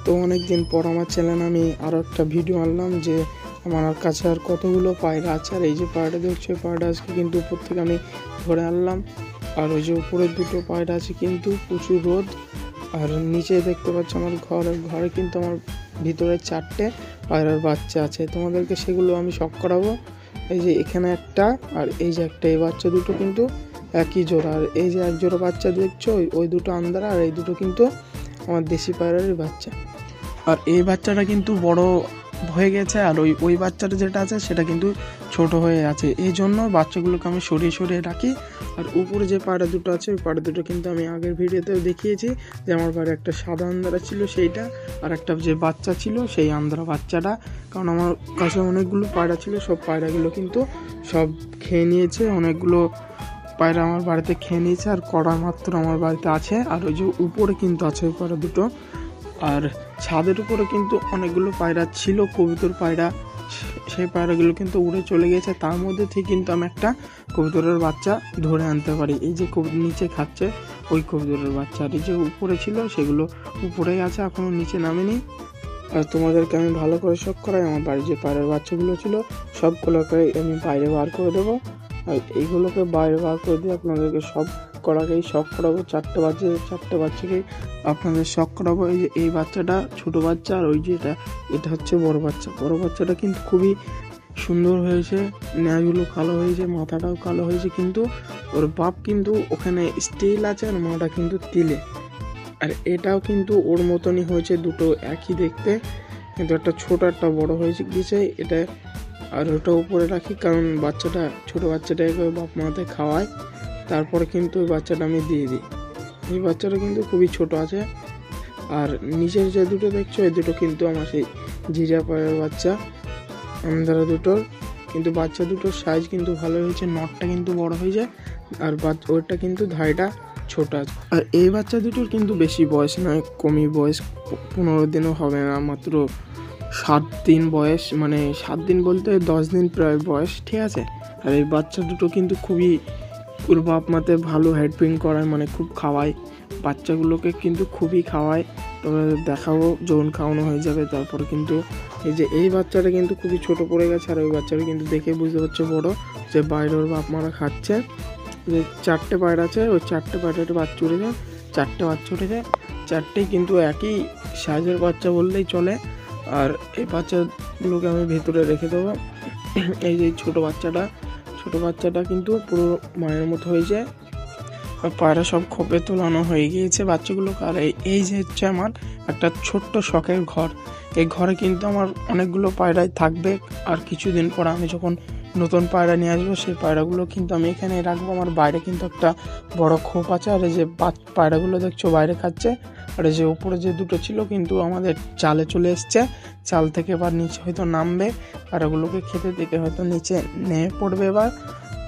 তো অনেকদিন পর আমার চ্যানেলে আমি আরও একটা ভিডিও আনলাম যে আমার কাছে আর কতগুলো পায়রা আছে। আর এই যে পায়রা দেখছো, পায়রা আজকে কিন্তু উপর থেকে আমি ধরে আনলাম। আর ওই যে উপরের দুটো পায়রা আছে কিন্তু প্রচুর রোদ। আর নিচে দেখতে পাচ্ছ আমার ঘরে কিন্তু আমার ভিতরে 4টে পায়রার বাচ্চা আছে, তোমাদেরকে সেগুলো আমি শখ করাবো। এই যে এখানে একটা, আর এই যে একটা, এই বাচ্চা দুটো কিন্তু একই জোড়া। আর এই যে এক জোড়া বাচ্চা দেখছো, ওই দুটো আন্দারা, আর এই দুটো কিন্তু আমার দেশি পায়রারই বাচ্চা। আর এই বাচ্চাটা কিন্তু বড় হয়ে গেছে, আর ওই বাচ্চাটা যেটা আছে সেটা কিন্তু ছোট হয়ে আছে। এই জন্য বাচ্চাগুলোকে আমি সরিয়ে সরিয়ে রাখি। আর উপরে যে পায়রা দুটো আছে, ওই পায়রা দুটো কিন্তু আমি আগের ভিডিওতেও দেখিয়েছি যে আমার বাড়ি একটা সাদা আন্দারা ছিল সেইটা, আর একটা যে বাচ্চা ছিল সেই আন্দারা বাচ্চাটা। কারণ আমার কাছে অনেকগুলো পায়রা ছিল, সব পায়রাগুলো কিন্তু সব খেয়ে নিয়েছে। অনেকগুলো পায়রা আমার বাড়িতে খেয়ে নিয়েছে, আর কড়া মাত্র আমার বাড়িতে আছে। আর ওই যে উপরে কিন্তু আছে ওই পায়রা দুটো। আর ছাদের উপরে কিন্তু অনেকগুলো পায়রা ছিল, কবুতর পায়রা, সেই পায়রাগুলো কিন্তু উড়ে চলে গেছে। তার মধ্যে থেকে কিন্তু আমি একটা কবুতরের বাচ্চা ধরে আনতে পারি। এই যে নিচে খাচ্ছে ওই কবুতরের বাচ্চা, আর এই যে উপরে ছিল সেগুলো উপরেই আছে, এখনো নিচে নামেনি। আর তোমাদেরকে আমি ভালো করে শখ করাই, আমার বাড়ির যে পায়রার বাচ্চাগুলো ছিল সবগুলোকে আমি বাইরে বার করে দেবো। আর এইগুলোকে বাইরে বার করে দিয়ে আপনাদেরকে সব করাকেই শখ করাবো। 4টে বাচ্চাকেই আপনাদের শখ করাবো। এই যে এই বাচ্চাটা ছোট বাচ্চা, আর ওই যে এটা হচ্ছে বড় বাচ্চাটা কিন্তু খুবই সুন্দর হয়েছে, ন্যাজগুলো কালো হয়েছে, মাথাটাও কালো হয়েছে, কিন্তু ওর বাপ কিন্তু ওখানে স্টিল আছে আর মাটা কিন্তু তিলে। আর এটাও কিন্তু ওর মতনই হয়েছে, দুটো একই দেখতে, কিন্তু একটা ছোট একটা বড় হয়েছে গিয়েছে এটা। আর ওটা উপরে রাখি, কারণ ছোট বাচ্চাটাকে বাপ মাতে খাওয়ায়, তারপরে কিন্তু ওই বাচ্চাটা আমি দিয়ে দিই। এই বাচ্চাটা কিন্তু খুবই ছোট আছে। আর নিচের যে দুটো দেখছো, এই দুটো কিন্তু আমার সেই জিরা পায়রার বাচ্চা আন্দারা দুটোর, কিন্তু বাচ্চা দুটোর সাইজ কিন্তু ভালো হয়েছে, নটটা কিন্তু বড় হয়ে যায়, আর ওইটা কিন্তু ধাইটা ছোট আছে। আর এই বাচ্চা দুটোর কিন্তু বেশি বয়স নয়, কমই বয়স, 15 দিনও হবে না, মাত্র 7 দিন বয়স, মানে 7 দিন বলতে 10 দিন প্রায় বয়স, ঠিক আছে। আর এই বাচ্চা দুটো কিন্তু খুবই ওর বাপ মাতে ভালো হেল্পিং করায়, মানে খুব খাওয়ায় বাচ্চাগুলোকে, কিন্তু খুবই খাওয়ায়। তবে দেখাবো যখন খাওয়ানো হয়ে যাবে। তারপরে কিন্তু এই যে এই বাচ্চাটা কিন্তু খুবই ছোট পড়ে গেছে, আর ওই বাচ্চাটা কিন্তু দেখে বুঝতে পারছে বড়, যে বাইরে ওর বাপ মারা খাচ্ছে। যে 4টে পায়রা আছে, ওই 4টে পায়রাতে বাচ্চা উঠেছে, 4টে বাচ্চা উঠেছে, 4টেই কিন্তু একই সাইজের বাচ্চা বললেই চলে। আর এই বাচ্চাগুলোকে আমি ভেতরে রেখে দেবো। এই যে ছোট বাচ্চাটা কিন্তু পুরো মায়ের মতো হয়েছে। আর পায়রা সব খোপে তোলানো হয়ে গিয়েছে বাচ্চাগুলোকে। আর এই যে হচ্ছে আমার একটা ছোট্ট শখের ঘর, এই ঘরে কিন্তু আমার অনেকগুলো পায়রাই থাকবে। আর কিছুদিন পর আমি যখন নতুন পায়রা নিয়ে আসবো, সেই পায়রাগুলো কিন্তু আমি এখানে রাখবো। আমার বাইরে কিন্তু একটা বড় খোপ আছে, আর এই যে পায়রাগুলো দেখছো বাইরে খাচ্ছে। আর এই যে উপরে যে দুটো ছিল কিন্তু আমাদের চালে চলে এসছে, চাল থেকে এবার নিচে হয়তো নামবে, পায়রাগুলোকে খেতে দেখে হয়তো নিচে নেমে পড়বে এবার।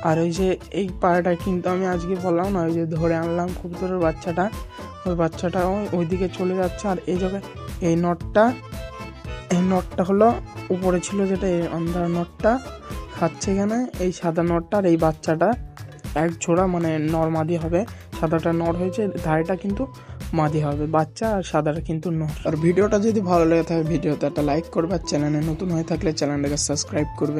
আর ওই যে এই পায়রাটা কিন্তু আমি আজকে বললাম না, ওই যে ধরে আনলাম কবুতরের বাচ্চাটা, ওই বাচ্চাটা ওইদিকে চলে যাচ্ছে। আর এই জায়গায় এই নটটা হলো উপরে ছিল, যেটা এই আন্দার নটটা খাচ্ছে এখানে, এই সাদা নটটা। আর এই বাচ্চাটা এক জোড়া, মানে নর মাদি হবে, সাদাটা নর হয়েছে, ধারেটা কিন্তু মাদি হবে বাচ্চা, আর সাদাটা কিন্তু নর। আর ভিডিওটা যদি ভালো লেগে থাকে ভিডিওতে একটা লাইক করবে, আর চ্যানেলে নতুন হয়ে থাকলে চ্যানেলটাকে সাবস্ক্রাইব করবে।